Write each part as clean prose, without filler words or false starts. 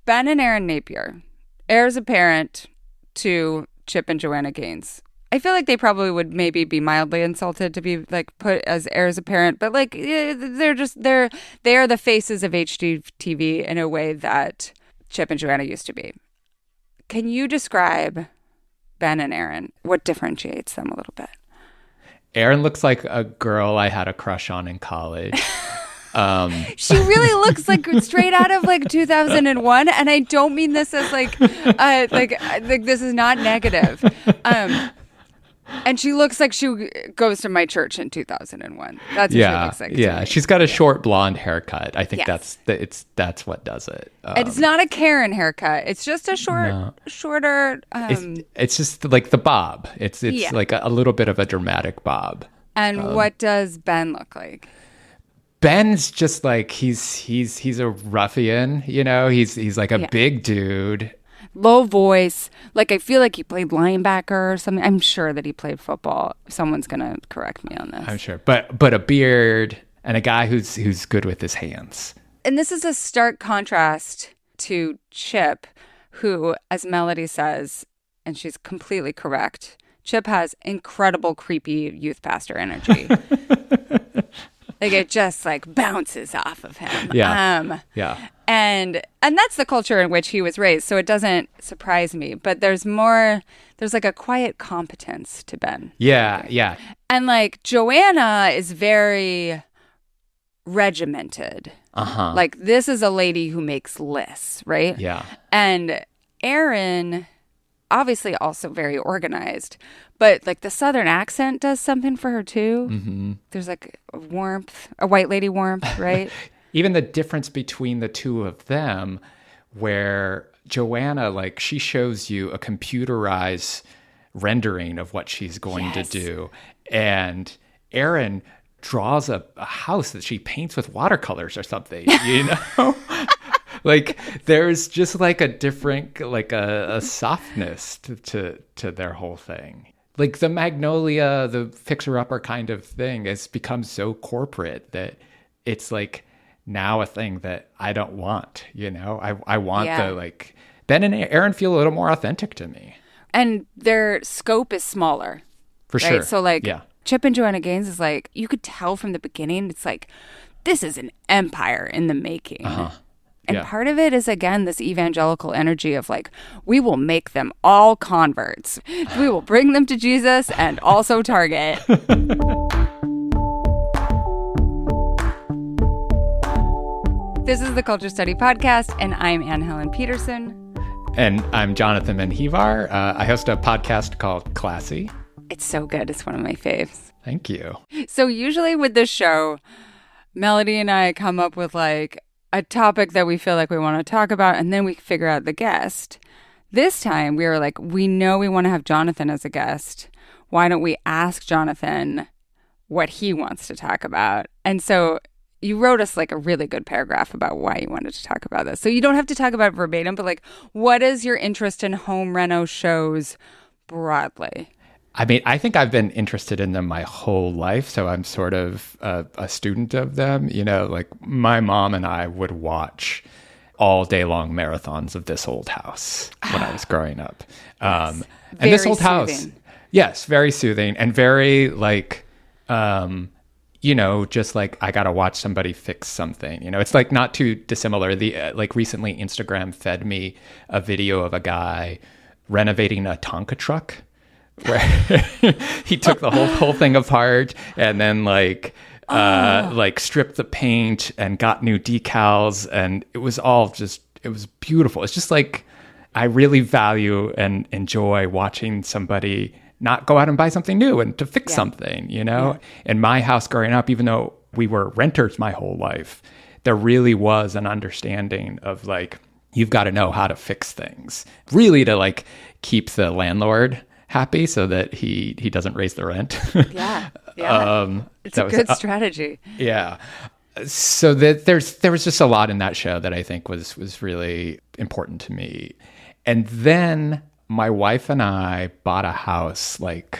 Ben and Aaron Napier, heirs apparent to Chip and Joanna Gaines. I feel like they probably would maybe be mildly insulted to be like put as heirs apparent, but like they are the faces of HGTV in a way that Chip and Joanna used to be. Can you describe Ben and Aaron? What differentiates them a little bit? Aaron looks like a girl I had a crush on in college. She really looks like straight out of like 2001, and I don't mean this as like this is not negative. And she looks like she goes to my church in 2001. That's what she looks like. Yeah, she's got a short blonde haircut. I think that's what does it. It's not a Karen haircut. It's just a shorter. It's just like the bob. It's like a little bit of a dramatic bob. And what does Ben look like? Ben's just like he's a ruffian. You know, he's like a big dude. Low voice. Like, I feel like he played linebacker or something. I'm sure that he played football. Someone's going to correct me on this. I'm sure. But a beard and a guy who's good with his hands. And this is a stark contrast to Chip, who, as Melody says, and she's completely correct, Chip has incredible creepy youth pastor energy. Like, it just like bounces off of him. Yeah. And that's the culture in which he was raised, so it doesn't surprise me. But there's like a quiet competence to Ben. Yeah. And like Joanna is very regimented. Like, this is a lady who makes lists, right? Yeah. And Aaron, obviously also very organized, but like the Southern accent does something for her too. Mm-hmm. There's like a warmth, a white lady warmth, right? Even the difference between the two of them, where Joanna, like, she shows you a computerized rendering of what she's going to do. And Aaron draws a house that she paints with watercolors or something, you know? Like, there's just like a different, like a softness to their whole thing. Like the Magnolia, the fixer-upper kind of thing has become so corporate that it's like now a thing that I don't want, you know? I want the, like, Ben and Aaron feel a little more authentic to me. And their scope is smaller. For sure. So like Chip and Joanna Gaines is like, you could tell from the beginning, it's like, this is an empire in the making. And part of it is, again, this evangelical energy of like, we will make them all converts. We will bring them to Jesus and also Target. This is the Culture Study Podcast, and I'm Anne Helen Peterson. And I'm Jonathan Menjivar. I host a podcast called Classy. It's so good. It's one of my faves. Thank you. So usually with this show, Melody and I come up with like a topic that we feel like we want to talk about, and then we figure out the guest. This time we were like, we know we want to have Jonathan as a guest. Why don't we ask Jonathan what he wants to talk about? And so you wrote us like a really good paragraph about why you wanted to talk about this. So you don't have to talk about it verbatim, but like, what is your interest in home reno shows broadly? I mean, I think I've been interested in them my whole life, so I'm sort of a student of them. You know, like my mom and I would watch all day long marathons of This Old House when I was growing up. Yes. And This Old soothing. House, yes, very soothing and very like, you know, just like I got to watch somebody fix something. You know, it's like not too dissimilar. Like recently Instagram fed me a video of a guy renovating a Tonka truck, where he took the whole thing apart and then like stripped the paint and got new decals, and it was beautiful. It's just like I really value and enjoy watching somebody not go out and buy something new and to fix something, you know? In my house growing up, even though we were renters my whole life, there really was an understanding of like, you've got to know how to fix things, really, to like keep the landlord happy so that he doesn't raise the rent. It's a good strategy. Yeah. So that there was just a lot in that show that I think was really important to me. And then my wife and I bought a house like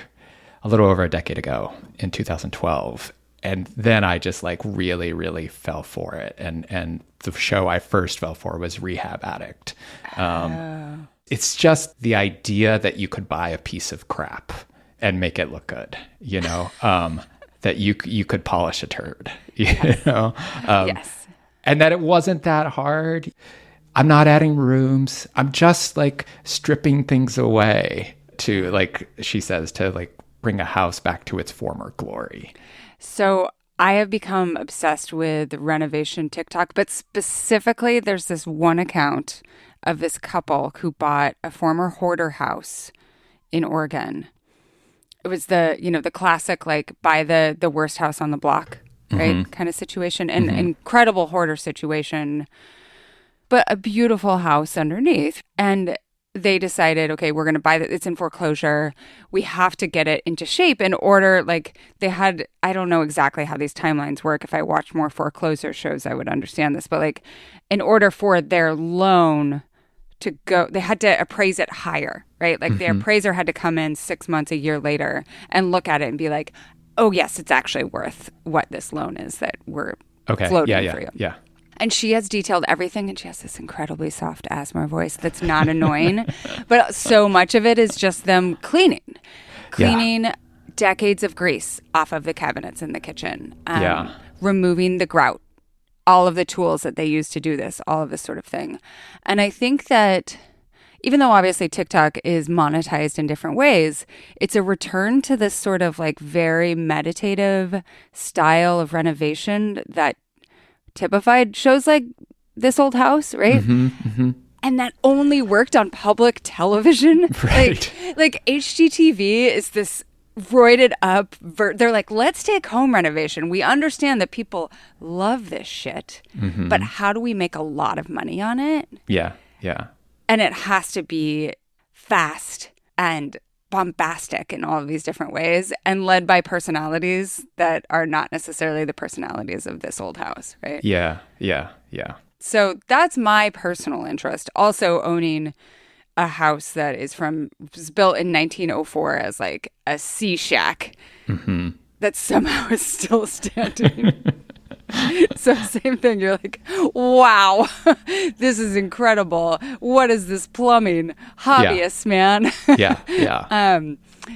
a little over a decade ago in 2012. And then I just like really, really fell for it and the show I first fell for was Rehab Addict. It's just the idea that you could buy a piece of crap and make it look good, that you could polish a turd, Yes. Yes. and that it wasn't that hard. I'm not adding rooms. I'm just like stripping things away to, like she says, to like bring a house back to its former glory. So I have become obsessed with renovation TikTok, but specifically there's this one account of this couple who bought a former hoarder house in Oregon. It was the classic, like, buy the worst house on the block, right? Kind of situation. And incredible hoarder situation, but a beautiful house underneath. And they decided, okay, we're going to buy that. It's in foreclosure. We have to get it into shape in order. Like, they had, I don't know exactly how these timelines work. If I watched more foreclosure shows, I would understand this. But like, in order for their loan to go, they had to appraise it higher, right? Like the appraiser had to come in 6 months, a year later and look at it and be like, oh yes, it's actually worth what this loan is that we're floating for you. Yeah. And she has detailed everything, and she has this incredibly soft asthma voice that's not annoying, but so much of it is just them cleaning decades of grease off of the cabinets in the kitchen, removing the grout, all of the tools that they use to do this, all of this sort of thing. And I think that even though obviously TikTok is monetized in different ways, it's a return to this sort of like very meditative style of renovation that typified shows like This Old House, right? And that only worked on public television. Right. Like HGTV is this roided up. They're like, let's take home renovation. We understand that people love this shit, but how do we make a lot of money on it? Yeah. Yeah. And it has to be fast and bombastic in all of these different ways and led by personalities that are not necessarily the personalities of This Old House, right? Yeah. Yeah. Yeah. So that's my personal interest. Also owning a house that was built in 1904 as like a sea shack that somehow is still standing. So same thing. You're like, wow, this is incredible. What is this plumbing? Hobbyists, man. Yeah.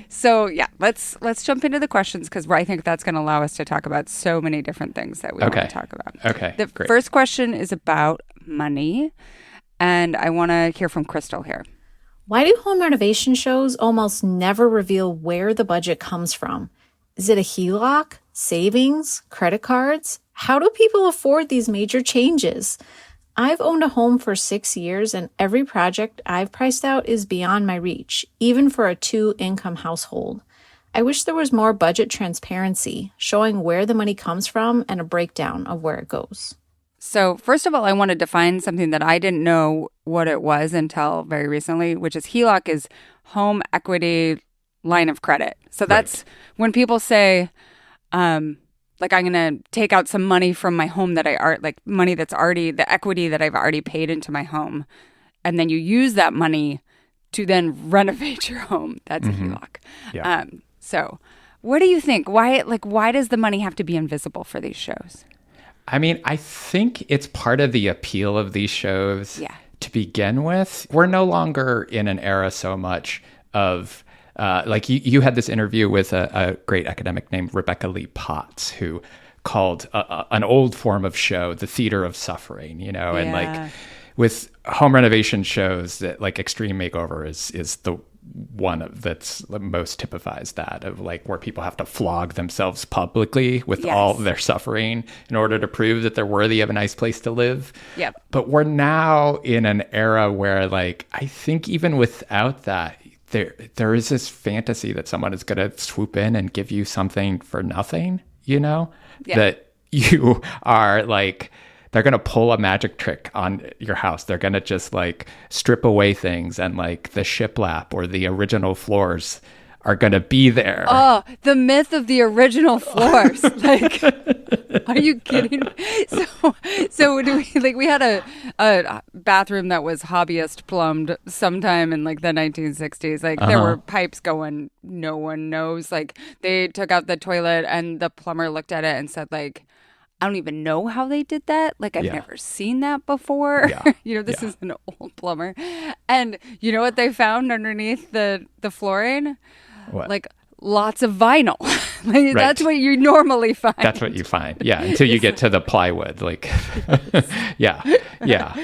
So yeah, let's jump into the questions because I think that's going to allow us to talk about so many different things that we want to talk about. Okay. The great. first question is about money, and I want to hear from Crystal here. Why do home renovation shows almost never reveal where the budget comes from? Is it a HELOC, savings, credit cards? How do people afford these major changes? I've owned a home for 6 years, and every project I've priced out is beyond my reach, even for a 2-income household. I wish there was more budget transparency, showing where the money comes from and a breakdown of where it goes. So first of all, I want to define something that I didn't know what it was until very recently, which is HELOC is home equity line of credit. So that's when people say, like, I'm going to take out some money from my home that money that's already the equity that I've already paid into my home. And then you use that money to then renovate your home. That's a HELOC. Yeah. So what do you think? Why does the money have to be invisible for these shows? I mean, I think it's part of the appeal of these shows to begin with. We're no longer in an era so much of, like you had this interview with a great academic named Rebecca Lee Potts, who called an old form of show the theater of suffering, and like with home renovation shows that like Extreme Makeover is the one that's most typifies that of like where people have to flog themselves publicly with all their suffering in order to prove that they're worthy of a nice place to live. Yep. But we're now in an era where like, I think even without that, there is this fantasy that someone is going to swoop in and give you something for nothing, that you are like, they're going to pull a magic trick on your house. They're going to just like strip away things and like the shiplap or the original floors are going to be there. Oh, the myth of the original floors. Like, are you kidding me? So we had a bathroom that was hobbyist plumbed sometime in like the 1960s. Like there were pipes going, no one knows. Like they took out the toilet and the plumber looked at it and said like, I don't even know how they did that. Like, I've Yeah. never seen that before. Yeah. This Yeah. is an old plumber. And you know what they found underneath the flooring? What? Like, lots of vinyl. Like, that's what you normally find. That's what you find. Yeah. Until you get to the plywood. Like, yeah. Yeah.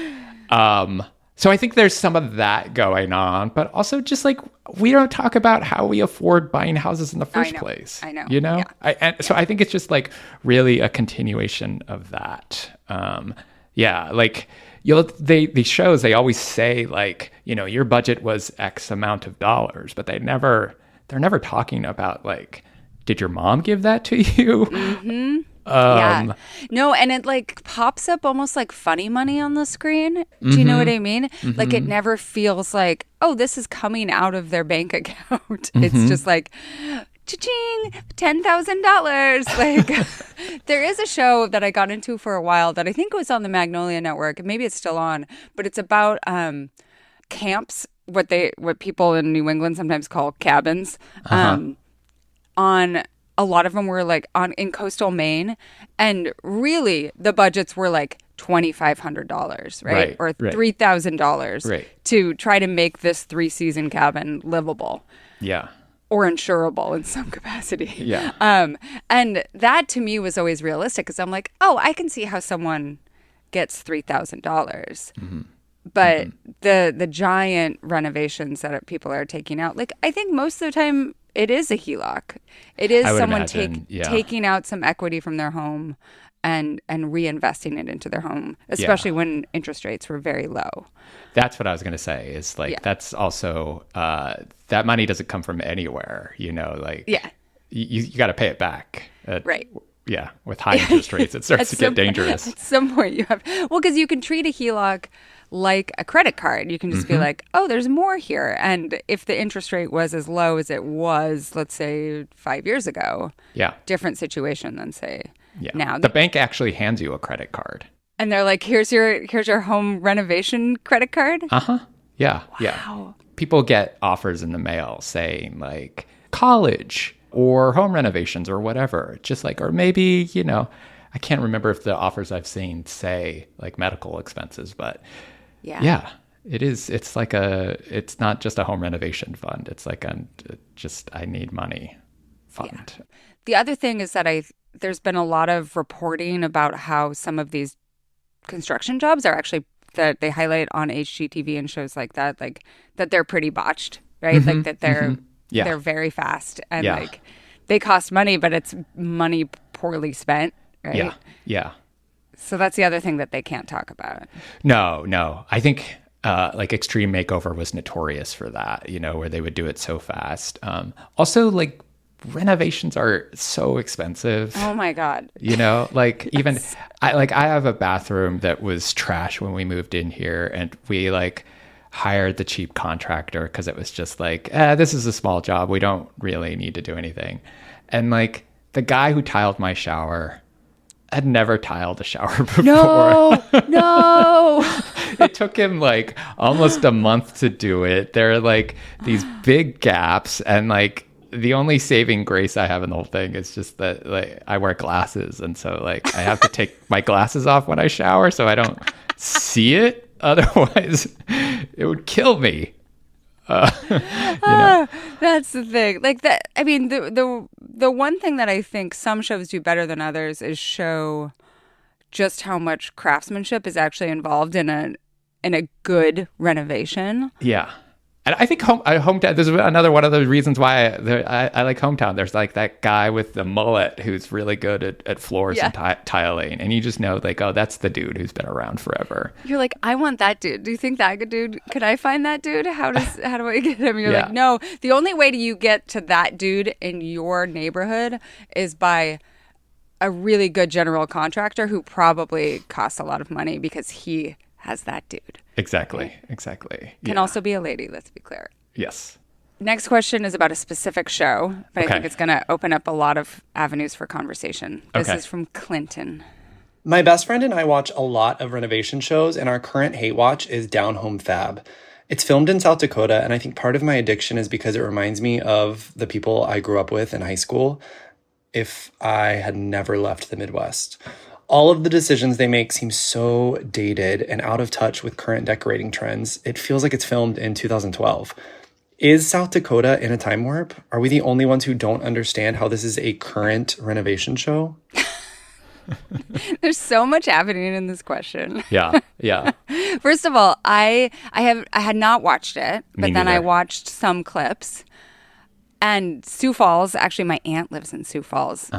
So I think there's some of that going on, but also just like we don't talk about how we afford buying houses in the first place. I know. You know? Yeah. So I think it's just like really a continuation of that. Yeah. Like these shows, they always say like, your budget was X amount of dollars, but they're never talking about like, did your mom give that to you? Mm-hmm. Yeah. No, and it like pops up almost like funny money on the screen. Do you know what I mean? Mm-hmm. Like it never feels like, oh, this is coming out of their bank account. It's just like, cha-ching, $10,000. Like there is a show that I got into for a while that I think was on the Magnolia Network. Maybe it's still on, but it's about camps, what people in New England sometimes call cabins. On a lot of them were like in coastal Maine, and really the budgets were like $2,500, right? Or $3,000 to try to make this 3-season cabin livable. Yeah. Or insurable in some capacity. Yeah. And that to me was always realistic because I'm like, oh, I can see how someone gets $3,000. Mm-hmm. But the giant renovations that people are taking out, like I think most of the time it is a HELOC. It is someone taking out some equity from their home and reinvesting it into their home, especially when interest rates were very low. That's what I was going to say is like, that's also, that money doesn't come from anywhere, like you got to pay it back. Right. Yeah. With high interest rates, it starts to get dangerous. At some point you have, because you can treat a HELOC like a credit card. You can just be like, oh, there's more here. And if the interest rate was as low as it was, let's say 5 years ago, different situation than say now. The bank actually hands you a credit card. And they're like, here's your home renovation credit card? Uh-huh. Yeah. Wow. Yeah. People get offers in the mail saying like college or home renovations or whatever. Just like, or maybe, I can't remember if the offers I've seen say like medical expenses, but yeah, it is. It's like it's not just a home renovation fund. It's like I need money fund. Yeah. The other thing is that there's been a lot of reporting about how some of these construction jobs are actually, that they highlight on HGTV and shows like that, like that they're pretty botched, right? Mm-hmm. Like that they're very fast and like they cost money, but it's money poorly spent, right? Yeah. Yeah. So that's the other thing that they can't talk about. No. I think like Extreme Makeover was notorious for that, where they would do it so fast. Also, like renovations are so expensive. Oh my God. Like even I have a bathroom that was trash when we moved in here, and we like hired the cheap contractor because it was just like, this is a small job. We don't really need to do anything. And like the guy who tiled my shower had never tiled a shower before. No. It took him like almost a month to do it. There are like these big gaps, and like the only saving grace I have in the whole thing is just that like I wear glasses, and so like I have to take my glasses off when I shower so I don't see it. Otherwise, it would kill me. That's the thing. Like that. I mean, the one thing that I think some shows do better than others is show just how much craftsmanship is actually involved in a good renovation. Yeah. And I think Hometown, this is another one of the reasons why I like Hometown. There's like that guy with the mullet who's really good at floors and tiling. And you just know like, oh, that's the dude who's been around forever. You're like, I want that dude. Do you think that good dude? Could I find that dude? How do I get him? You're like, no. The only way you get to that dude in your neighborhood is by a really good general contractor who probably costs a lot of money because he has that dude. Exactly. Can also be a lady, let's be clear. Yes. Next question is about a specific show, but I think it's going to open up a lot of avenues for conversation. This is from Clinton. My best friend and I watch a lot of renovation shows, and our current hate watch is Down Home Fab. It's filmed in South Dakota, and I think part of my addiction is because it reminds me of the people I grew up with in high school if I had never left the Midwest. All of the decisions they make seem so dated and out of touch with current decorating trends. It feels like it's filmed in 2012. Is South Dakota in a time warp? Are we the only ones who don't understand how this is a current renovation show? There's so much happening in this question. Yeah, yeah. First of all, I had not watched it, but then I watched some clips. And Sioux Falls, actually, my aunt lives in Sioux Falls,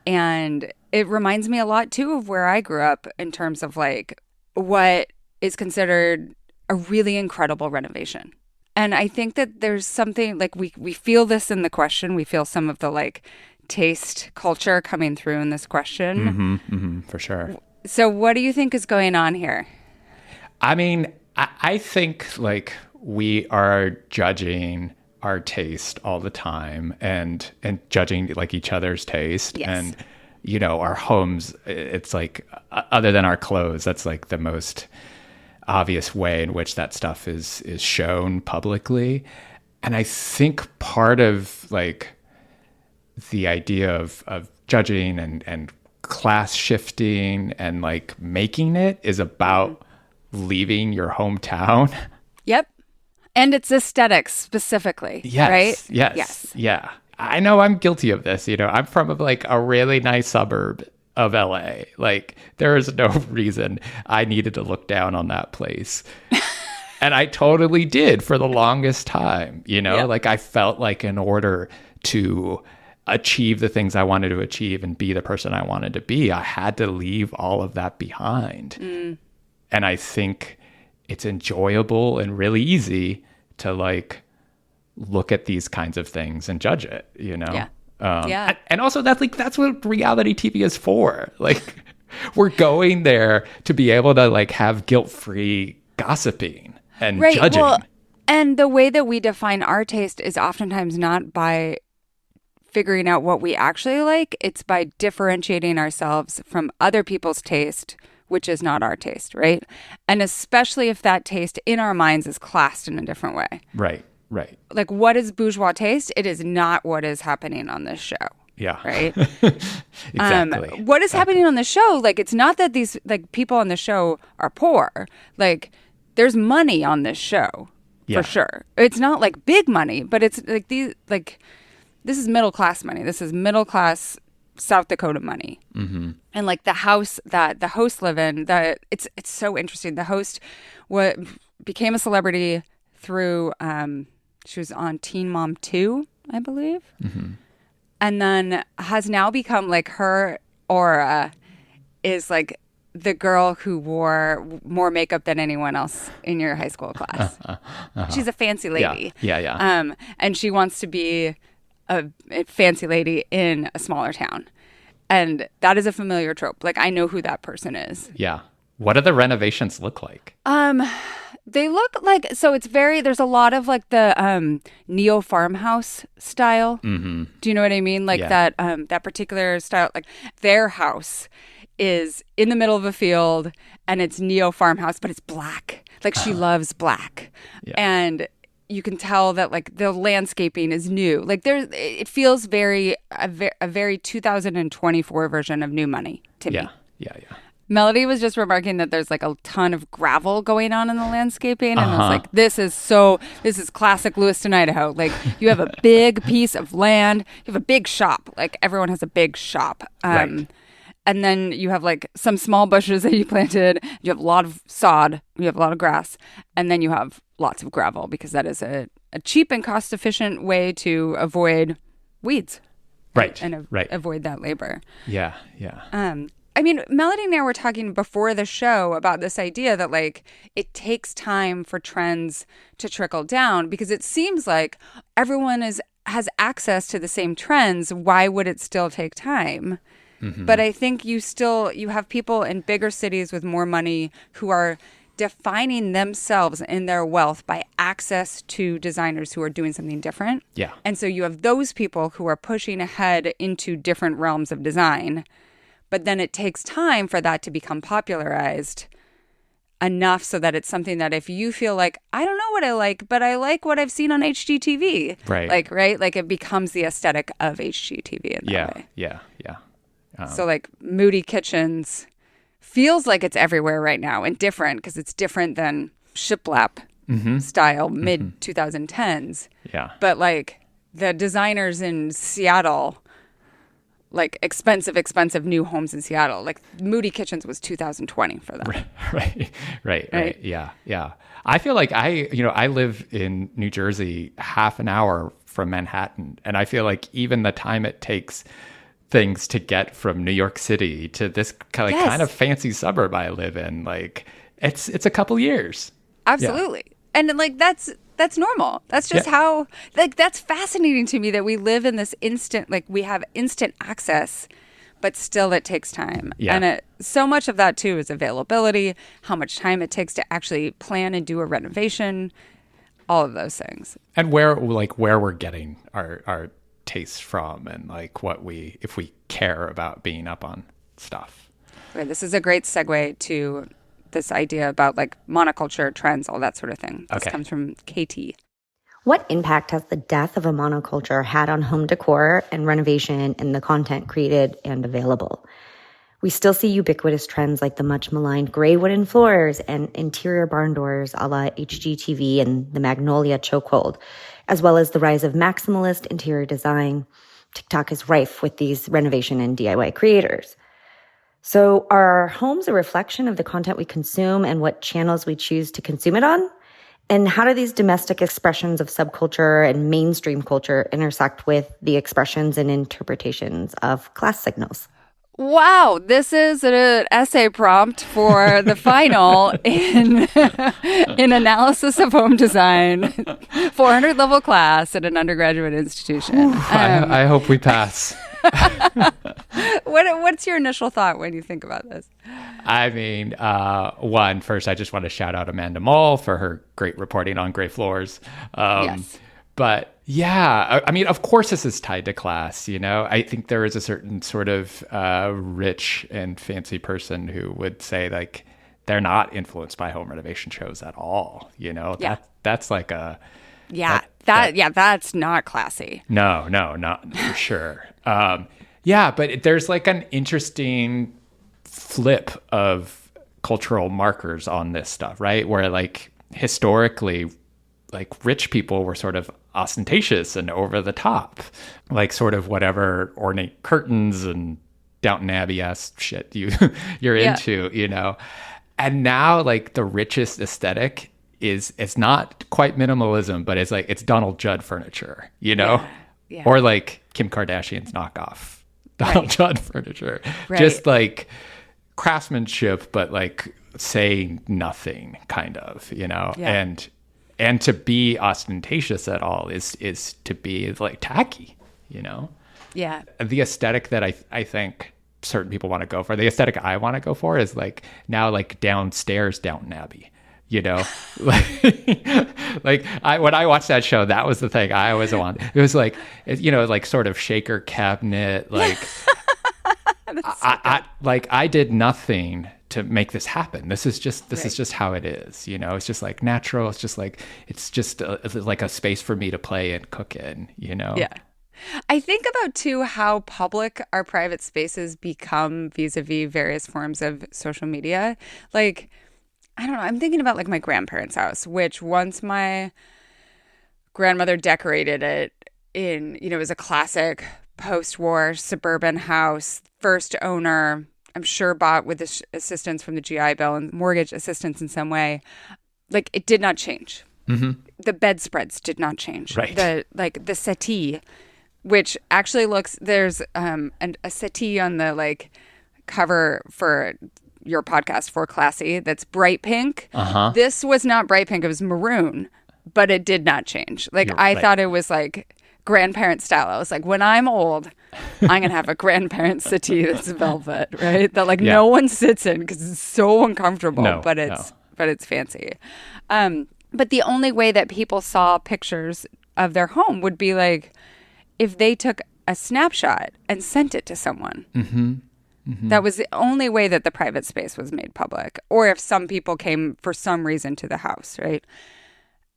and it reminds me a lot too of where I grew up in terms of like what is considered a really incredible renovation. And I think that there's something like we feel this in the question. We feel some of the like taste culture coming through in this question. For sure. So what do you think is going on here? I mean, I think like we are judging our taste all the time and judging like each other's taste. Yes. And, you know, our homes, it's like, other than our clothes, that's like the most obvious way in which that stuff is shown publicly. And I think part of like the idea of judging and class shifting and like making it is about leaving your hometown. Yep. And it's aesthetics specifically, Yes, right? Yes. Yeah. I know I'm guilty of this. You know, I'm from like a really nice suburb of LA. Like there is no reason I needed to look down on that place. And I totally did for the longest time, you know, Yep. like I felt like in order to achieve the things I wanted to achieve and be the person I wanted to be, I had to leave all of that behind. And I think it's enjoyable and really easy to like look at these kinds of things and judge it, you know? Yeah. And also that's what reality TV is for. Like we're going there to be able to like have guilt-free gossiping and judging. Well, and the way that we define our taste is oftentimes not by figuring out what we actually like. It's by differentiating ourselves from other people's taste, which is not our taste, right? And especially if that taste in our minds is classed in a different way. Right. Like, what is bourgeois taste? It is not what is happening on this show. Yeah. Right? Exactly. What is happening on the show? Like, it's not that these like people on the show are poor. Like, there's money on this show for sure. It's not like big money, but it's like this is middle class money. This is middle class South Dakota money. And like the house that the hosts live in, it's so interesting. The host became a celebrity through she was on Teen Mom 2, I believe. And then has now become like her aura is like the girl who wore more makeup than anyone else in your high school class. She's a fancy lady. Yeah. And she wants to be a fancy lady in a smaller town. And that is a familiar trope. Like, I know who that person is. Yeah. What do the renovations look like? They look like, so it's there's a lot of like the neo farmhouse style. Do you know what I mean? Like that particular style, like their house is in the middle of a field and it's neo farmhouse, but it's black. Like she loves black. And you can tell that like the landscaping is new. Like it feels a very 2024 version of New Money to me. Yeah. Melody was just remarking that there's like a ton of gravel going on in the landscaping. And I was like, this is classic Lewiston, Idaho. Like you have a big piece of land, you have a big shop. Like everyone has a big shop. Right. And then you have like some small bushes that you planted. You have a lot of sod. You have a lot of grass. And then you have lots of gravel because that is a cheap and cost efficient way to avoid weeds. Right. And avoid that labor. Yeah. I mean, Melody and I were talking before the show about this idea that like it takes time for trends to trickle down because it seems like everyone has access to the same trends. Why would it still take time? But I think you have people in bigger cities with more money who are defining themselves in their wealth by access to designers who are doing something different. Yeah. And so you have those people who are pushing ahead into different realms of design. But then it takes time for that to become popularized enough so that it's something that if you feel like, I don't know what I like, but I like what I've seen on HGTV. Right. Like, right? Like it becomes the aesthetic of HGTV in that way. Yeah. So like moody kitchens feels like it's everywhere right now and different because it's different than shiplap style mid 2010s. Yeah. But like the designers in Seattle, like expensive new homes in Seattle, like Moody Kitchens was 2020 for them. Right. Yeah. I feel like I live in New Jersey, half an hour from Manhattan, and I feel like even the time it takes things to get from New York City to this kind of fancy suburb I live in, like it's a couple years. Absolutely. Yeah. And like that's normal. That's just how, like, that's fascinating to me that we live in this instant, like we have instant access, but still it takes time. Yeah. And so much of that too is availability, how much time it takes to actually plan and do a renovation, all of those things. And where we're getting our tastes from, and like if we care about being up on stuff. Right, this is a great segue to this idea about like monoculture trends, all that sort of thing. This comes from KT. What impact has the death of a monoculture had on home decor and renovation and the content created and available? We still see ubiquitous trends like the much maligned gray wooden floors and interior barn doors a la HGTV and the Magnolia chokehold, as well as the rise of maximalist interior design. TikTok is rife with these renovation and DIY creators. So are our homes a reflection of the content we consume and what channels we choose to consume it on? And how do these domestic expressions of subculture and mainstream culture intersect with the expressions and interpretations of class signals? Wow, this is an essay prompt for the final in analysis of home design, 400 level class at an undergraduate institution. I hope we pass. What's your initial thought when you think about this? I mean, first, I just want to shout out Amanda Mull for her great reporting on gray floors. Yes. But yeah, I mean, of course, this is tied to class. I think there is a certain sort of rich and fancy person who would say like they're not influenced by home renovation shows at all. That's like a that's not classy. No, not for sure. But there's like an interesting flip of cultural markers on this stuff, right? Where like historically, like rich people were sort of ostentatious and over the top, like sort of whatever ornate curtains and Downton Abbey-esque shit you're into, And now like the richest aesthetic it's not quite minimalism, but it's Donald Judd furniture, Yeah. Or like Kim Kardashian's knockoff Donald Judd furniture. Right. Just like craftsmanship, but like saying nothing kind of, And to be ostentatious at all is to be like tacky, Yeah. The aesthetic that I think certain people want to go for, the aesthetic I want to go for is like now like downstairs Downton Abbey, like when I watched that show, that was the thing I always wanted. It was like, like sort of shaker cabinet, like I did nothing to make this happen. This is just how it is. It's just like natural. It's just like a space for me to play and cook in, Yeah. I think about too how public our private spaces become vis-a-vis various forms of social media. Like, I don't know, I'm thinking about like my grandparents' house, which once my grandmother decorated it in, it was a classic post-war suburban house, first owner, I'm sure bought with assistance from the GI Bill and mortgage assistance in some way. Like, it did not change. Mm-hmm. The bedspreads did not change. Right. The settee, which actually there's a settee on the like cover for your podcast For Classy that's bright pink. Uh-huh. This was not bright pink, it was maroon, but it did not change. Like, I thought it was like grandparent style. I was like, when I'm old, I'm gonna have a grandparent settee that's velvet, right? That like no one sits in because it's so uncomfortable, but it's fancy. But the only way that people saw pictures of their home would be like if they took a snapshot and sent it to someone. Mm-hmm. Mm-hmm. That was the only way that the private space was made public, or if some people came for some reason to the house, right?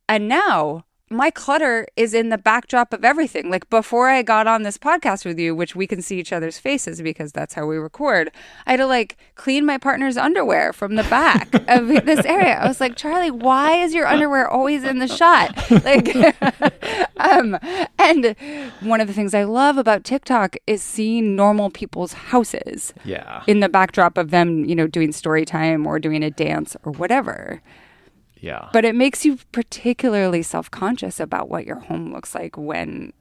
And now my clutter is in the backdrop of everything. Like before I got on this podcast with you, which we can see each other's faces because that's how we record, I had to like clean my partner's underwear from the back of this area. I was like, Charlie, why is your underwear always in the shot? Like, and one of the things I love about TikTok is seeing normal people's houses. Yeah. In the backdrop of them, doing story time or doing a dance or whatever. Yeah. But it makes you particularly self-conscious about what your home looks like when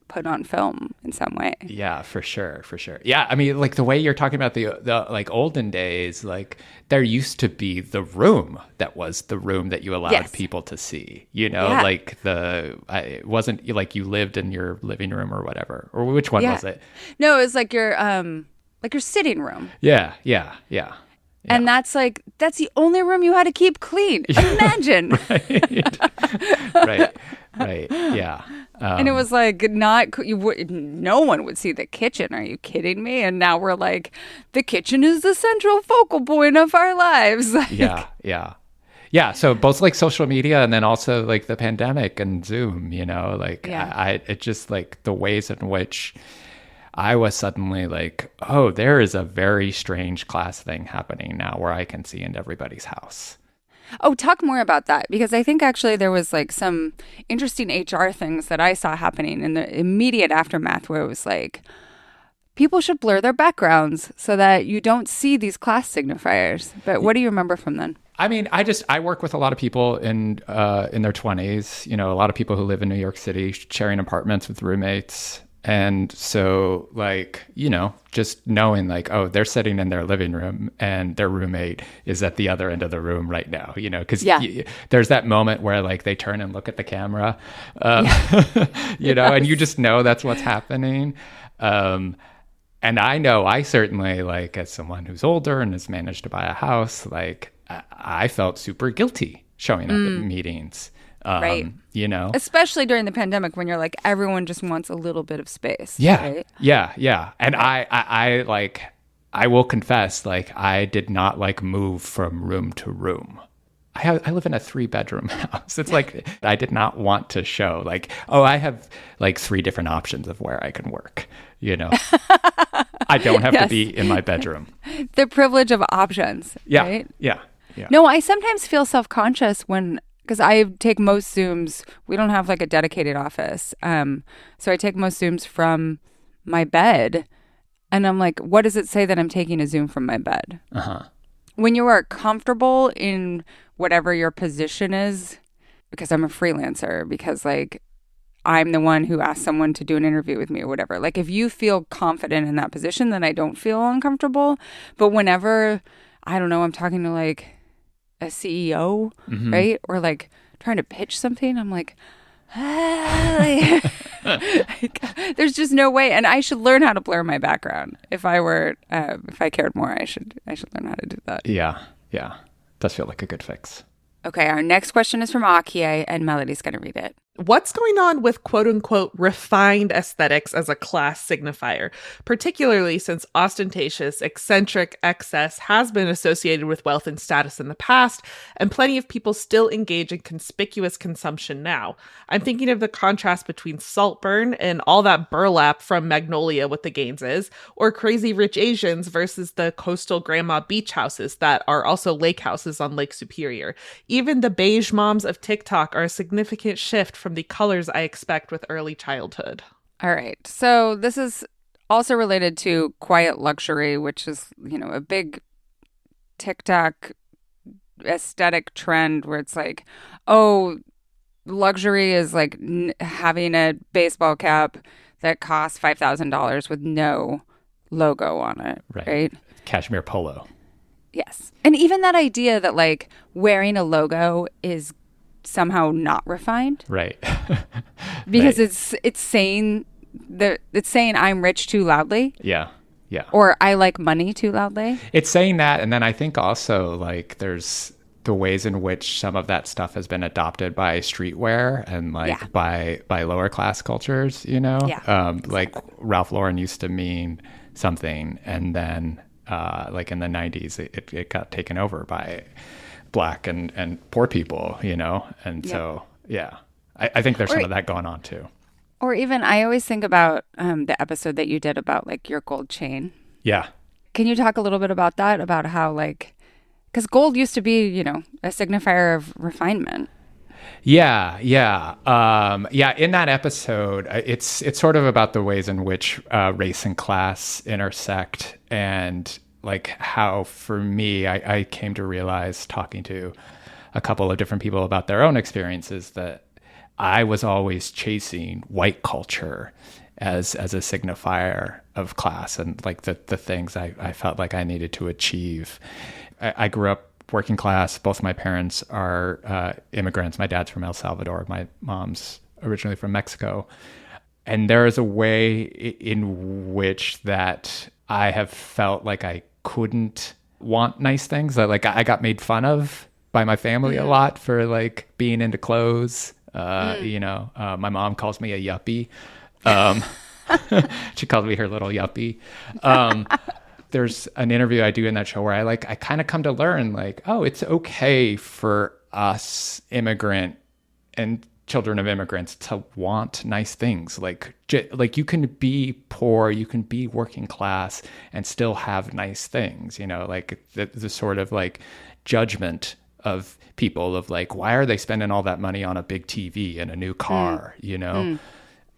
put on film in some way. Yeah, for sure. Yeah, I mean, like the way you're talking about the like olden days, like there used to be the room that was the room that you allowed people to see, like it wasn't like you lived in your living room or whatever, or which one was it? No, it was like your sitting room. Yeah. And that's the only room you had to keep clean. Imagine. Right. Yeah. And it was like no one would see the kitchen. Are you kidding me? And now we're like, the kitchen is the central focal point of our lives. Yeah. So both like social media and then also like the pandemic and Zoom, it just like the ways in which I was suddenly like, oh, there is a very strange class thing happening now where I can see into everybody's house. Oh, talk more about that, because I think actually there was like some interesting HR things that I saw happening in the immediate aftermath where it was like, people should blur their backgrounds so that you don't see these class signifiers. But what do you remember from then? I mean, I work with a lot of people in their 20s, a lot of people who live in New York City, sharing apartments with roommates. And so like, just knowing like, oh, they're sitting in their living room and their roommate is at the other end of the room right now, because there's that moment where like they turn and look at the camera, and you just know that's what's happening. And I know I certainly like as someone who's older and has managed to buy a house, like I felt super guilty showing up at meetings. Right. Especially during the pandemic when you're like, everyone just wants a little bit of space. Yeah. Right? Yeah. And I like, I will confess, like, I did not like move from room to room. I live in a 3-bedroom house. It's like, I did not want to show like, oh, I have like 3 different options of where I can work, I don't have to be in my bedroom. The privilege of options. Yeah. Right? Yeah. No, I sometimes feel self-conscious because I take most Zooms. We don't have like a dedicated office. So I take most Zooms from my bed. And I'm like, what does it say that I'm taking a Zoom from my bed? Uh-huh. When you are comfortable in whatever your position is, because I'm a freelancer, because like I'm the one who asked someone to do an interview with me or whatever. Like if you feel confident in that position, then I don't feel uncomfortable. But whenever, I don't know, I'm talking to like a CEO, right? Or like trying to pitch something, I'm like, there's just no way. And I should learn how to blur my background. If I cared more, I should learn how to do that. Yeah. Does feel like a good fix. Okay, our next question is from a.k.a. and Melody's going to read it. What's going on with quote-unquote refined aesthetics as a class signifier, particularly since ostentatious, eccentric excess has been associated with wealth and status in the past, and plenty of people still engage in conspicuous consumption now? I'm thinking of the contrast between Saltburn and all that burlap from Magnolia with the Gaineses, or Crazy Rich Asians versus the coastal grandma beach houses that are also lake houses on Lake Superior. Even the beige moms of TikTok are a significant shift from the colors I expect with early childhood. All right. So this is also related to quiet luxury, which is, a big TikTok aesthetic trend where it's like, oh, luxury is like having a baseball cap that costs $5,000 with no logo on it. Right? Cashmere polo. Yes. And even that idea that like wearing a logo is somehow not refined. Right. Because it's saying I'm rich too loudly. Yeah. Or I like money too loudly. It's saying that, and then I think also like there's the ways in which some of that stuff has been adopted by streetwear and like by lower class cultures, like Ralph Lauren used to mean something, and then like in the 90s it got taken over by Black and poor people, and so I think there's some of that going on too. Or even, I always think about the episode that you did about like your gold chain. Yeah. Can you talk a little bit about that? About how like, because gold used to be, you know, a signifier of refinement. Yeah. In that episode, it's sort of about the ways in which race and class intersect, and like how, for me, I came to realize, talking to a couple of different people about their own experiences, that I was always chasing white culture as a signifier of class and like the things I felt like I needed to achieve. I grew up working class. Both my parents are immigrants. My dad's from El Salvador. My mom's originally from Mexico. And there is a way in which that I have felt like I couldn't want nice things. Like I got made fun of by my family a lot for like being into clothes. You know, my mom calls me a yuppie. She calls me her little yuppie. There's an interview I do in that show where I kind of come to learn like, oh, it's okay for us immigrant and children of immigrants to want nice things. Like you can be poor, you can be working class and still have nice things, you know, like the sort of like judgment of people of like, why are they spending all that money on a big TV and a new car, you know?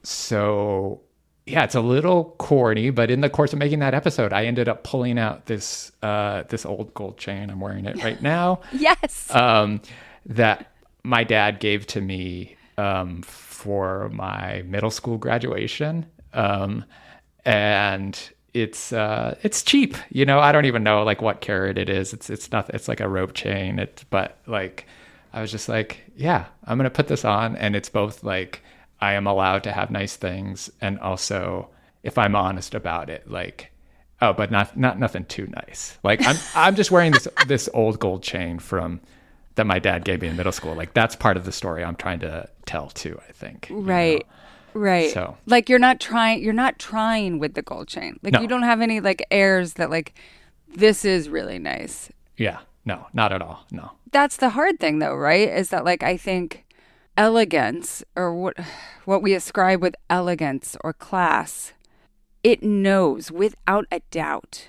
So yeah, it's a little corny, but in the course of making that episode, I ended up pulling out this old gold chain. I'm wearing it right now. Yes. That my dad gave to me for my middle school graduation, and it's cheap. You know, I don't even know like what carat it is. It's not. It's like a rope chain. But like, I was just like, yeah, I'm gonna put this on, and it's both like, I am allowed to have nice things, and also, if I'm honest about it, like, oh, but not nothing too nice. Like I'm just wearing this old gold chain that my dad gave me in middle school. Like that's part of the story I'm trying to tell too, I think. Right. Right. So like you're not trying with the gold chain. Like you don't have any like airs that like, this is really nice. Yeah. No, not at all. No. That's the hard thing though, right? Is that like, I think elegance, or what we ascribe with elegance or class, it knows without a doubt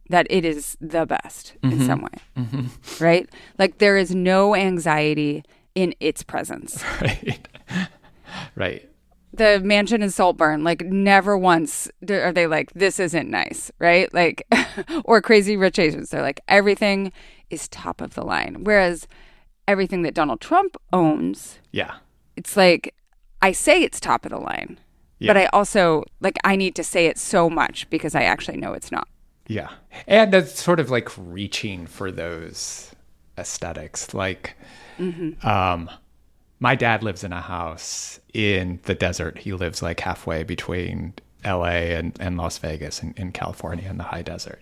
that it is the best in some way, right? Like there is no anxiety in its presence. Right. The mansion in Saltburn, like never once are they like, this isn't nice, right? Like, or Crazy Rich Asians, they're like, everything is top of the line. Whereas everything that Donald Trump owns, it's like, I say it's top of the line, but I also like, I need to say it so much because I actually know it's not. Yeah. And that's sort of like reaching for those aesthetics. Like, my dad lives in a house in the desert. He lives like halfway between LA and Las Vegas in California in the high desert.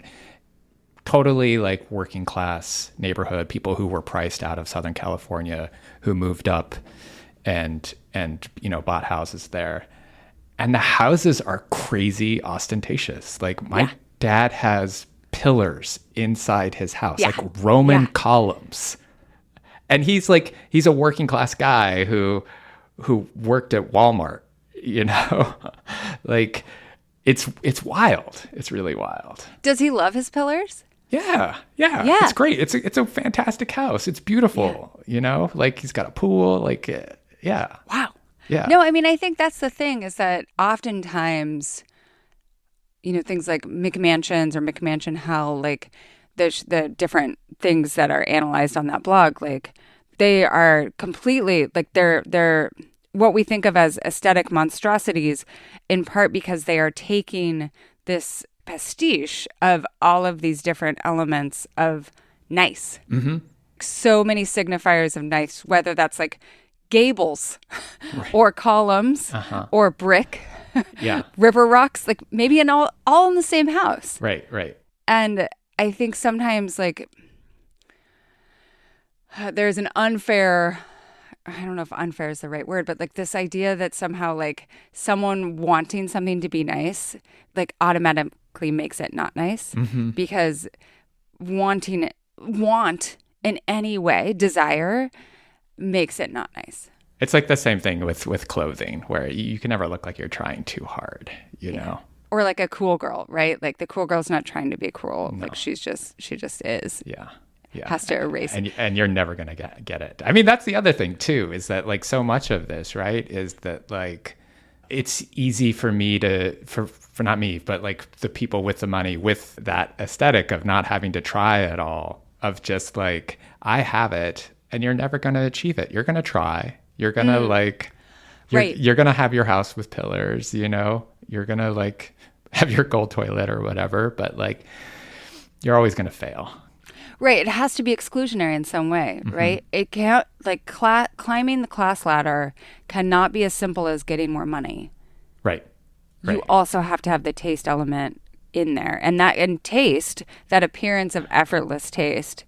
Totally like working class neighborhood, people who were priced out of Southern California, who moved up and you know, bought houses there. And the houses are crazy ostentatious. Like my dad has pillars inside his house, like Roman columns. And he's a working class guy who worked at Walmart, you know. Like it's wild. It's really wild. Does he love his pillars? Yeah. It's great. It's a fantastic house. It's beautiful, you know? Like he's got a pool, like yeah. Wow. Yeah. No, I mean, I think that's the thing, is that oftentimes, you know, things like McMansions or McMansion Hell, like the different things that are analyzed on that blog, like they are completely like they're what we think of as aesthetic monstrosities, in part because they are taking this pastiche of all of these different elements of nice. So many signifiers of nice, whether that's like gables or columns or brick, river rocks, like maybe all in the same house. Right. And I think sometimes like there's an unfair, I don't know if unfair is the right word, but like this idea that somehow like someone wanting something to be nice, like automatically makes it not nice, because want in any way, desire, makes it not nice. It's like the same thing with clothing, where you can never look like you're trying too hard, you know? Or like a cool girl, right? Like the cool girl's not trying to be cruel. No. Like she just is. Yeah. Yeah. Has to erase it. And you're never going to get it. I mean, that's the other thing too, is that like so much of this, right, is that like it's easy for me for not me, but like the people with the money, with that aesthetic of not having to try at all, of just like, I have it and you're never going to achieve it. You're going to try. You're going to like, you're going to have your house with pillars, you know, you're going to like have your gold toilet or whatever, but like, you're always going to fail. Right. It has to be exclusionary in some way, right? It can't, like, climbing the class ladder cannot be as simple as getting more money. Right. You also have to have the taste element in there. And taste, that appearance of effortless taste,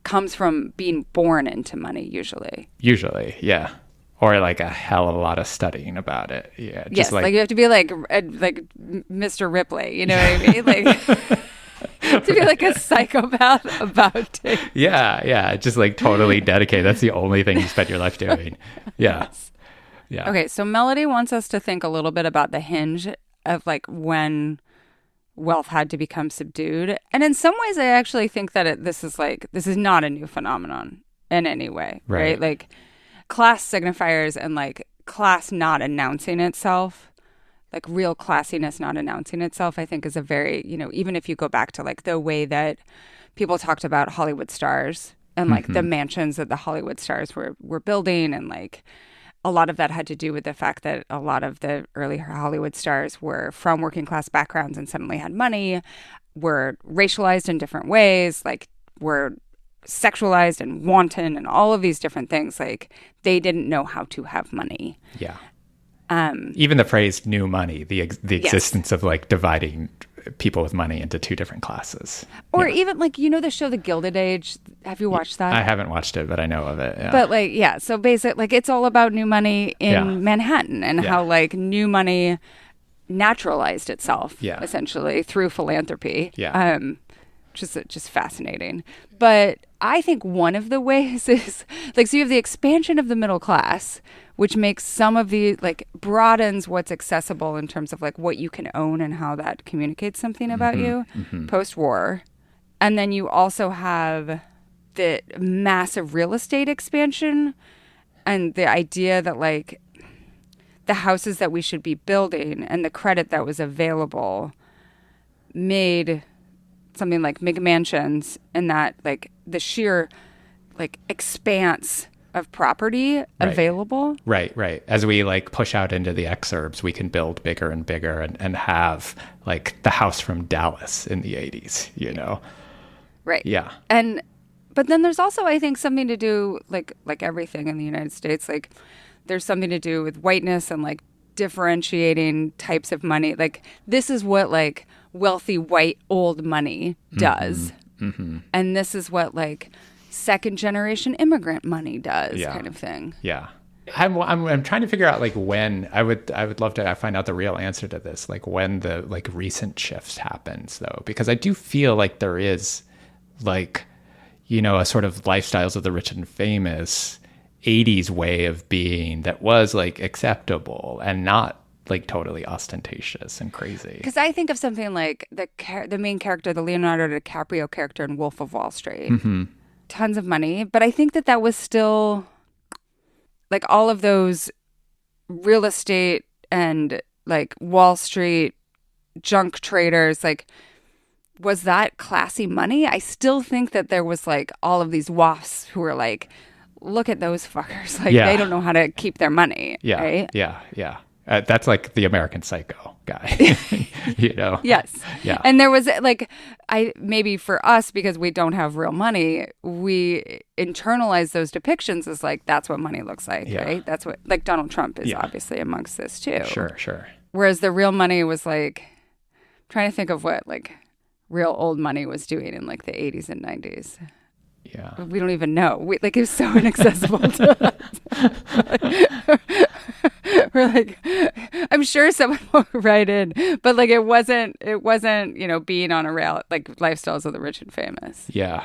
comes from being born into money, usually. Usually, yeah. Or like a hell of a lot of studying about it. Yeah. Just yes, like you have to be like Mr. Ripley, you know what I mean? Like... to be like a psychopath about it. Yeah. Just like totally dedicated. That's the only thing you spend your life doing. Yeah. Yes. Yeah. Okay, so Melody wants us to think a little bit about the hinge of like when wealth had to become subdued. And in some ways, I actually think that this is not a new phenomenon in any way, right? Like class signifiers and like class not announcing itself. Like real classiness not announcing itself, I think is a very, you know, even if you go back to like the way that people talked about Hollywood stars and like the mansions that the Hollywood stars were building, and like a lot of that had to do with the fact that a lot of the early Hollywood stars were from working class backgrounds and suddenly had money, were racialized in different ways, like were sexualized and wanton and all of these different things. Like they didn't know how to have money. Yeah. Even the phrase new money, the existence of like dividing people with money into two different classes. Or even like, you know, the show The Gilded Age. Have you watched that? I haven't watched it, but I know of it. Yeah. But like, yeah. So basically, like it's all about new money in Manhattan and how like new money naturalized itself essentially through philanthropy. Yeah. Just fascinating. But I think one of the ways is like, so you have the expansion of the middle class, which makes some of the like broadens what's accessible in terms of like what you can own and how that communicates something about you post-war. And then you also have the massive real estate expansion and the idea that like the houses that we should be building and the credit that was available made something like McMansions, and that like the sheer like expanse of property available. Right. As we like push out into the exurbs, we can build bigger and bigger and have like the house from Dallas in the 80s, you know? Right. Yeah. But then there's also, I think, something to do like everything in the United States, like there's something to do with whiteness and like differentiating types of money. Like this is what like wealthy white old money does. And this is what like second generation immigrant money does, kind of thing. Yeah. I'm trying to figure out like when I would love to find out the real answer to this, like when the like recent shifts happens though, because I do feel like there is like, you know, a sort of lifestyles of the rich and famous 80s way of being that was like acceptable and not like totally ostentatious and crazy. Because I think of something like the main character, the Leonardo DiCaprio character in Wolf of Wall Street. Tons of money. But I think that was still like all of those real estate and like Wall Street junk traders, like was that classy money? I still think that there was like all of these WAFs who were like, look at those fuckers. Like they don't know how to keep their money. Yeah. Right? Yeah. That's like the American Psycho guy, you know? Yes. Yeah. And there was like, maybe for us, because we don't have real money, we internalize those depictions as like, that's what money looks like, right? That's what, like Donald Trump is obviously amongst this too. Sure. Whereas the real money was like, trying to think of what like real old money was doing in like the 80s and 90s. Yeah. We don't even know. It was so inaccessible to us. We're like, I'm sure someone will write in, but like it wasn't, you know, being on a rail, like lifestyles of the rich and famous. Yeah.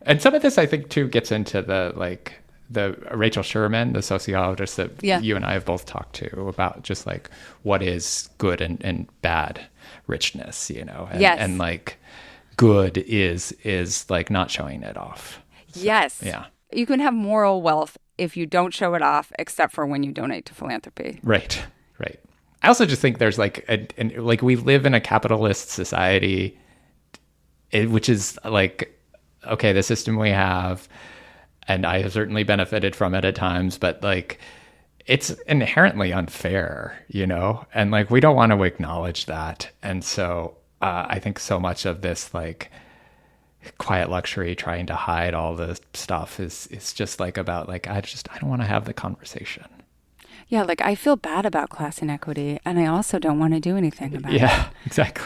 And some of this I think too gets into the like the Rachel Sherman, the sociologist that Yeah. you and I have both talked to about just like what is good and bad richness, you know, and, Yes. and like good is like not showing it off. Yes. Yeah. You can have moral wealth if you don't show it off, except for when you donate to philanthropy. Right. Right. I also just think there's like like we live in a capitalist society, which is like, okay, the system we have, and I have certainly benefited from it at times, but like it's inherently unfair, you know, and like we don't want to acknowledge that. And so I think so much of this like quiet luxury trying to hide all the stuff is just like about like I don't want to have the conversation. Yeah, like I feel bad about class inequity, and I also don't want to do anything about it. Yeah, exactly.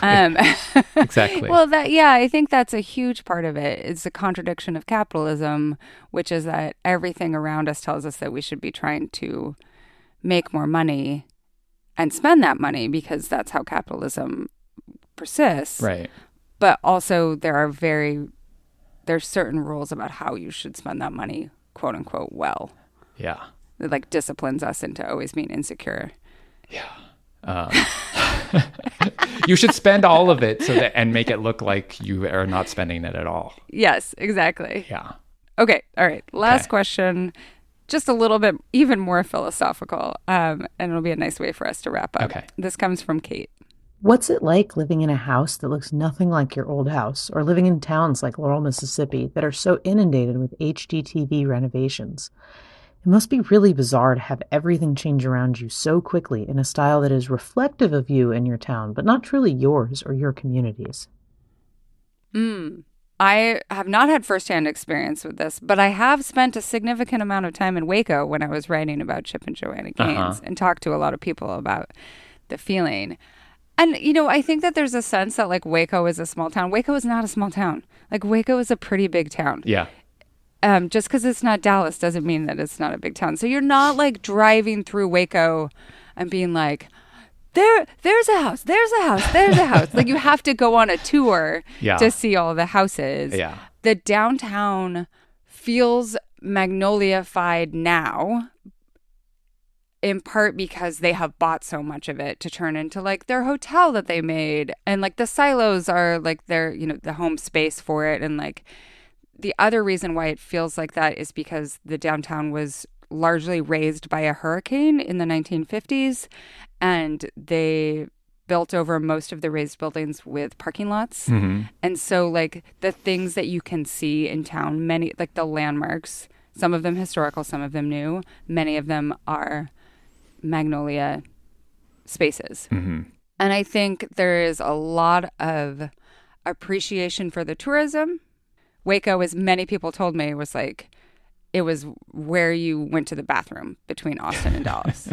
Exactly. Well, I think that's a huge part of it. It's a contradiction of capitalism, which is that everything around us tells us that we should be trying to make more money and spend that money because that's how capitalism persists. Right. But also there's certain rules about how you should spend that money, quote unquote, well. Yeah. It like disciplines us into always being insecure. Yeah. You should spend all of it and make it look like you are not spending it at all. Yes, exactly. Yeah. Okay. All right. Last Okay. question. Just a little bit even more philosophical. And it'll be a nice way for us to wrap up. Okay. This comes from Kate. What's it like living in a house that looks nothing like your old house, or living in towns like Laurel, Mississippi, that are so inundated with HGTV renovations? It must be really bizarre to have everything change around you so quickly in a style that is reflective of you and your town, but not truly yours or your communities. I have not had firsthand experience with this, but I have spent a significant amount of time in Waco when I was writing about Chip and Joanna Gaines and talked to a lot of people about the feeling. And, you know, I think that there's a sense that like Waco is a small town. Waco is not a small town. Like Waco is a pretty big town. Yeah. Just because it's not Dallas doesn't mean that it's not a big town. So you're not like driving through Waco and being like, there's a house, there's a house, there's a house. Like you have to go on a tour to see all the houses. Yeah. The downtown feels Magnolia-fied now, in part because they have bought so much of it to turn into like their hotel that they made. And like the silos are like their, you know, the home space for it. And like, the other reason why it feels like that is because the downtown was largely razed by a hurricane in the 1950s, and they built over most of the raised buildings with parking lots. Mm-hmm. And so, like, the things that you can see in town, many, like the landmarks, some of them historical, some of them new, many of them are Magnolia spaces. Mm-hmm. And I think there is a lot of appreciation for the tourism. Waco, as many people told me, was like, it was where you went to the bathroom between Austin and Dallas.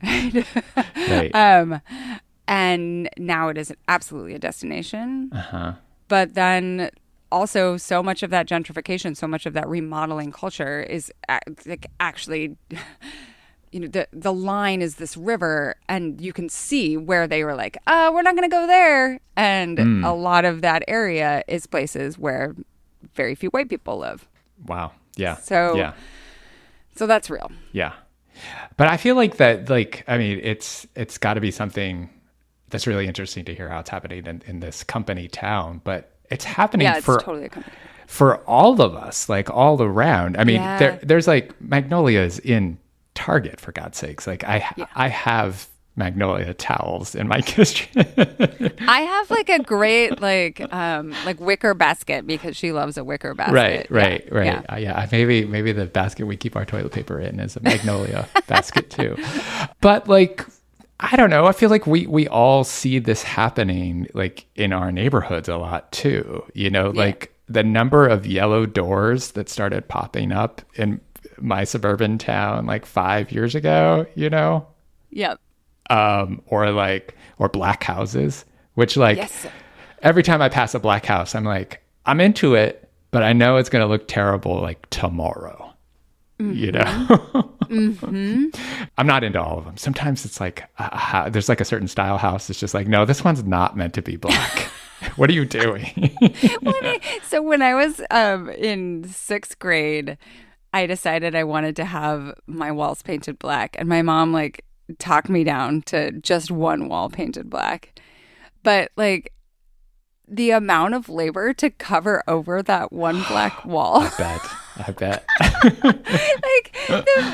Right. And now it is absolutely a destination. Uh-huh. But then also so much of that gentrification, so much of that remodeling culture is like actually, you know, the line is this river, and you can see where they were like, we're not going to go there. And a lot of that area is places where very few white people live. Wow. Yeah. So that's real. Yeah. But I feel like that, like, I mean, it's got to be something that's really interesting to hear how it's happening in this company town, but it's happening Yeah, it's totally a company. For all of us, like all around. I mean, Yeah. there's like Magnolias in Target, for God's sakes. Like I have Magnolia towels in my kitchen. I have like a great like wicker basket because she loves a wicker basket. Right. Yeah. Maybe the basket we keep our toilet paper in is a Magnolia basket too. But like, I don't know. I feel like we all see this happening like in our neighborhoods a lot too. You know, like the number of yellow doors that started popping up in my suburban town like 5 years ago, you know? Yep. Or black houses, which like Yes. every time I pass a black house, I'm like, I'm into it, but I know it's going to look terrible like tomorrow, you know? Mm-hmm. I'm not into all of them. Sometimes it's like, there's like a certain style house. It's just like, no, this one's not meant to be black. What are you doing? So when I was in 6th grade, I decided I wanted to have my walls painted black, and my mom like talked me down to just one wall painted black. But like the amount of labor to cover over that one black wall. I bet.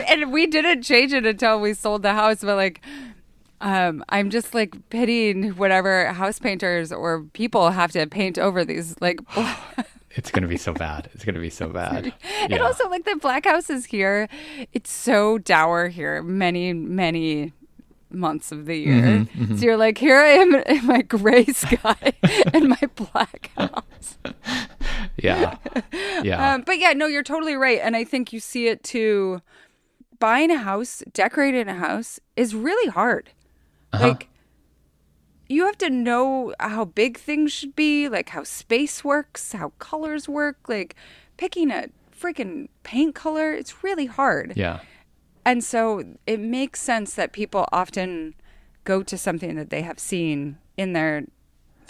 And we didn't change it until we sold the house. But like, I'm just like pitying whatever house painters or people have to paint over these like. It's going to be so bad. It's going to be so bad. And also like the black houses here, it's so dour here many months of the year. So you're like, here I am in my gray sky and my black house. Yeah. But yeah, no, you're totally right. And I think you see it too. Buying a house, decorating a house is really hard. Like, you have to know how big things should be, like how space works, how colors work, like picking a freaking paint color. It's really hard. Yeah. And so it makes sense that people often go to something that they have seen in their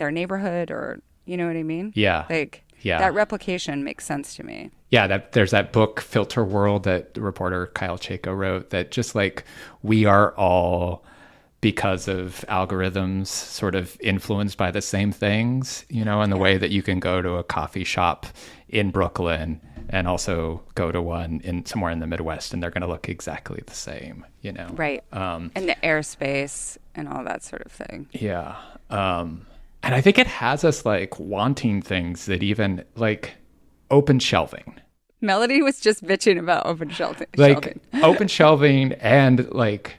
neighborhood, or, you know what I mean? Yeah. Like, that replication makes sense to me. Yeah, there's that book, Filter World, that the reporter Kyle Chayko wrote, that just like we are all, because of algorithms, sort of influenced by the same things, you know, in the way that you can go to a coffee shop in Brooklyn and also go to one in somewhere in the Midwest, and they're going to look exactly the same, you know? Right. And the airspace and all that sort of thing. Yeah. And I think it has us like wanting things that even like open shelving. Melody was just bitching about open shelving. Like open shelving and like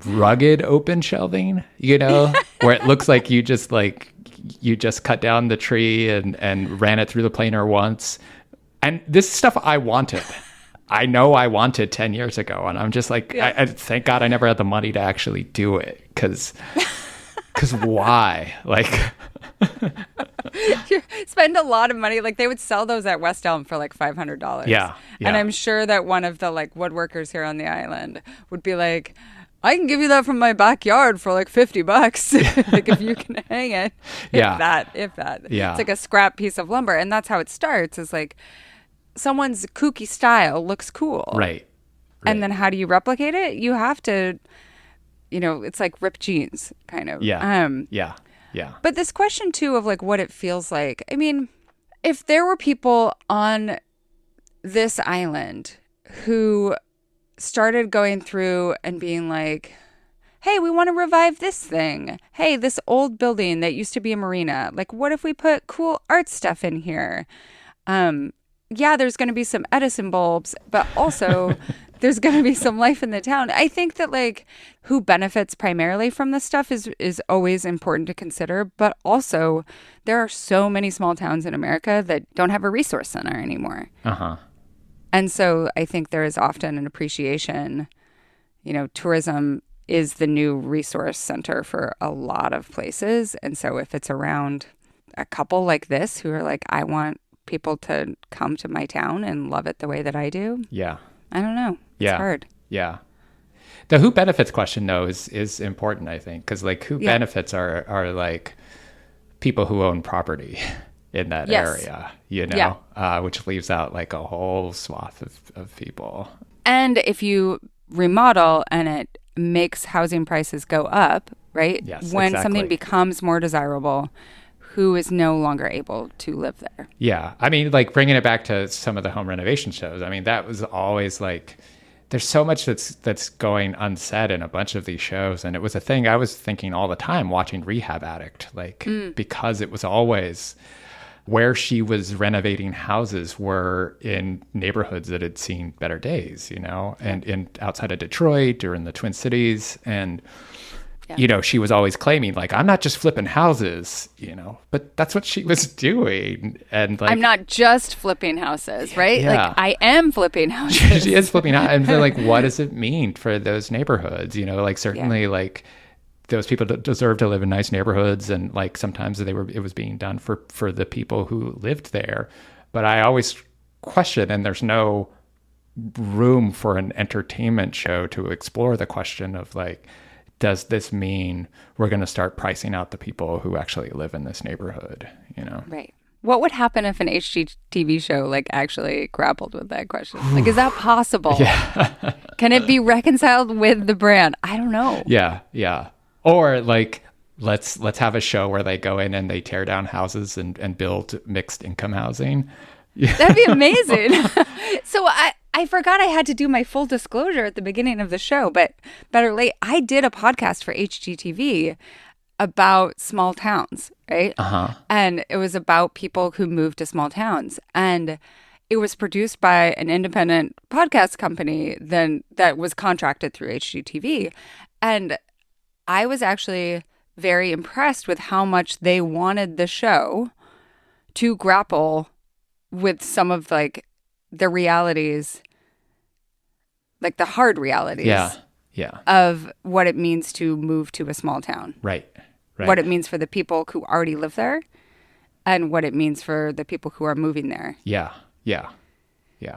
rugged open shelving, you know, where it looks like you just cut down the tree and ran it through the planer once. And this is stuff I wanted. I know I wanted 10 years ago. And I'm just like, I thank God I never had the money to actually do it. Because why? Like, you spend a lot of money. Like, they would sell those at West Elm for like $500. Yeah. And I'm sure that one of the like woodworkers here on the island would be like, I can give you that from my backyard for like $50. Like, if you can hang it. If that. Yeah. It's like a scrap piece of lumber. And that's how it starts, is like someone's kooky style looks cool. Right. And then how do you replicate it? You have to, you know, it's like ripped jeans kind of. Yeah. But this question too of like what it feels like. I mean, if there were people on this island who started going through and being like, hey, we want to revive this thing. Hey, this old building that used to be a marina. Like, what if we put cool art stuff in here? Yeah, there's going to be some Edison bulbs, but also there's going to be some life in the town. I think that like who benefits primarily from this stuff is always important to consider. But also there are so many small towns in America that don't have a resource center anymore. And so I think there is often an appreciation, you know, tourism is the new resource center for a lot of places. And so if it's around a couple like this who are like, I want people to come to my town and love it the way that I do. Yeah. I don't know. It's hard. Yeah. The who benefits question though is important, I think, because like who benefits are like people who own property in that area, you know, which leaves out like a whole swath of people. And if you remodel and it makes housing prices go up, right? Yes, when exactly. something becomes more desirable, who is no longer able to live there? Yeah. I mean, like bringing it back to some of the home renovation shows, I mean, that was always like, there's so much that's going unsaid in a bunch of these shows. And it was a thing I was thinking all the time watching Rehab Addict, like, because it was always where she was renovating houses were in neighborhoods that had seen better days, you know, and in outside of Detroit or in the Twin Cities. And, you know, she was always claiming like, I'm not just flipping houses, you know, but that's what she was doing. And like, I'm not just flipping houses, right? Yeah. Like I am flipping houses. She is flipping out. And so like, what does it mean for those neighborhoods? You know, like certainly like those people deserve to live in nice neighborhoods. And like, sometimes it was being done for the people who lived there. But I always question, and there's no room for an entertainment show to explore the question of like, does this mean we're going to start pricing out the people who actually live in this neighborhood, you know? Right. What would happen if an HGTV show like actually grappled with that question? Like, is that possible? Yeah. Can it be reconciled with the brand? I don't know. Yeah. Or like, let's have a show where they go in and they tear down houses and build mixed income housing. That'd be amazing. So I forgot I had to do my full disclosure at the beginning of the show, but better late. I did a podcast for HGTV about small towns, right? And it was about people who moved to small towns. And it was produced by an independent podcast company then that was contracted through HGTV. And I was actually very impressed with how much they wanted the show to grapple with some of like the realities, like the hard realities of what it means to move to a small town. Right. What it means for the people who already live there and what it means for the people who are moving there. Yeah.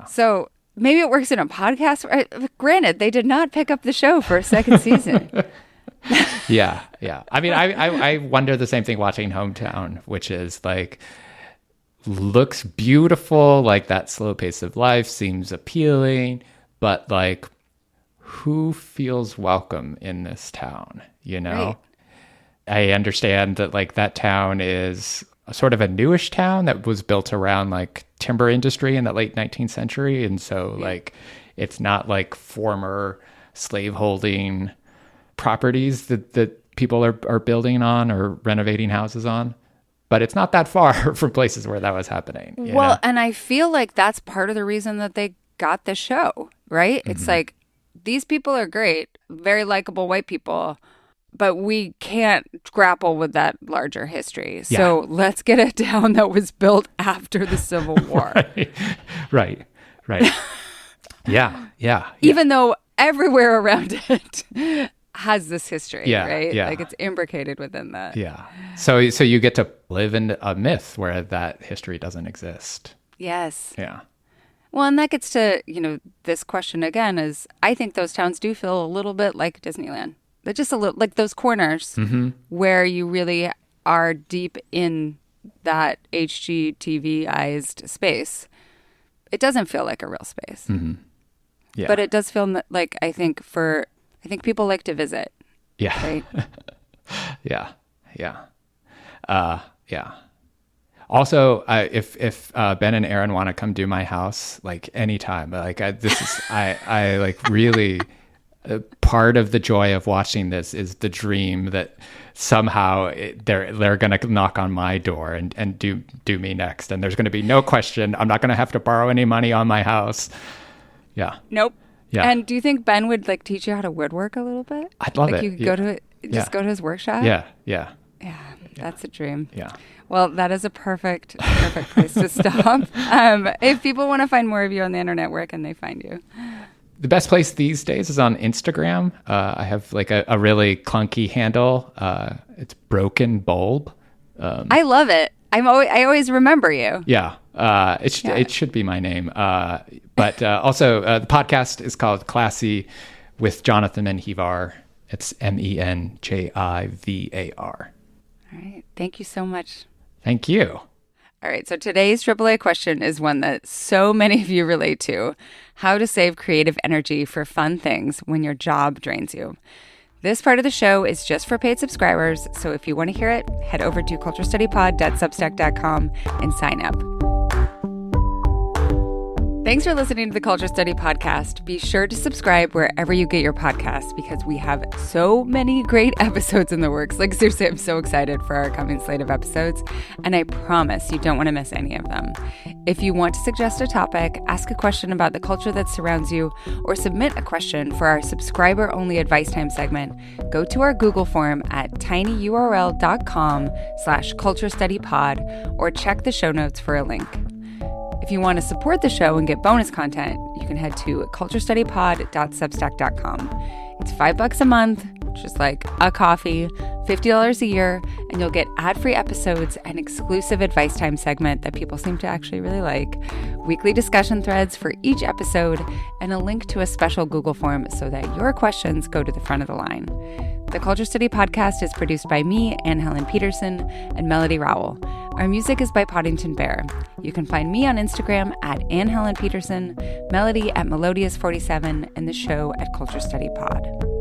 So maybe it works in a podcast. Granted, they did not pick up the show for a second season. Yeah. I mean, I wonder the same thing watching Hometown, which is like, looks beautiful, like that slow pace of life seems appealing, but like, who feels welcome in this town, you know? Right. I understand that like that town is a sort of a newish town that was built around like timber industry in the late 19th century. And so like, it's not like former slaveholding properties that people are building on or renovating houses on. But it's not that far from places where that was happening. You know? And I feel like that's part of the reason that they got the show, right? Mm-hmm. It's like, these people are great, very likable white people, but we can't grapple with that larger history. Yeah. So let's get a town that was built after the Civil War. Right. Yeah. Even though everywhere around it has this history, right? Yeah. Like it's imbricated within that. Yeah. So you get to live in a myth where that history doesn't exist. Yes. Yeah. Well, and that gets to, this question again is, I think those towns do feel a little bit like Disneyland. They're just a little like those corners where you really are deep in that HGTV-ized space. It doesn't feel like a real space. Mm-hmm. Yeah. But it does feel like, I think people like to visit. Yeah. Right? Yeah. Also, if Ben and Aaron want to come do my house, like anytime, like I like really part of the joy of watching this is the dream that somehow they're going to knock on my door and do me next. And there's going to be no question. I'm not going to have to borrow any money on my house. Yeah. Nope. Yeah. And do you think Ben would like teach you how to woodwork a little bit? I'd love like it. You could go to go to his workshop? Yeah. Yeah, that's a dream. Yeah. Well, that is a perfect place to stop. If people want to find more of you on the internet, where can they find you? The best place these days is on Instagram. I have like a really clunky handle. It's Broken Bulb. I love it. I always remember you. Yeah. It should be my name. But also the podcast is called Classy with Jonathan Menjivar. It's Menjivar. All right. Thank you so much. Thank you. All right. So today's AAA question is one that so many of you relate to: how to save creative energy for fun things when your job drains you. This part of the show is just for paid subscribers, so if you want to hear it, head over to culturestudypod.substack.com and sign up. Thanks for listening to the Culture Study Podcast. Be sure to subscribe wherever you get your podcasts because we have so many great episodes in the works. Like, seriously, I'm so excited for our coming slate of episodes, and I promise you don't want to miss any of them. If you want to suggest a topic, ask a question about the culture that surrounds you, or submit a question for our subscriber-only advice time segment, go to our Google form at tinyurl.com/culturestudypod or check the show notes for a link. If you want to support the show and get bonus content, you can head to culturestudypod.substack.com. It's $5 a month, just like a coffee, $50 a year, and you'll get ad-free episodes, an exclusive advice time segment that people seem to actually really like, weekly discussion threads for each episode, and a link to a special Google form so that your questions go to the front of the line. The Culture Study podcast is produced by me, Anne Helen Peterson, and Melody Rowell. Our music is by Poddington Bear. You can find me on Instagram at Anne Helen Peterson, Melody at Melodious47, and the show at Culture Study Pod.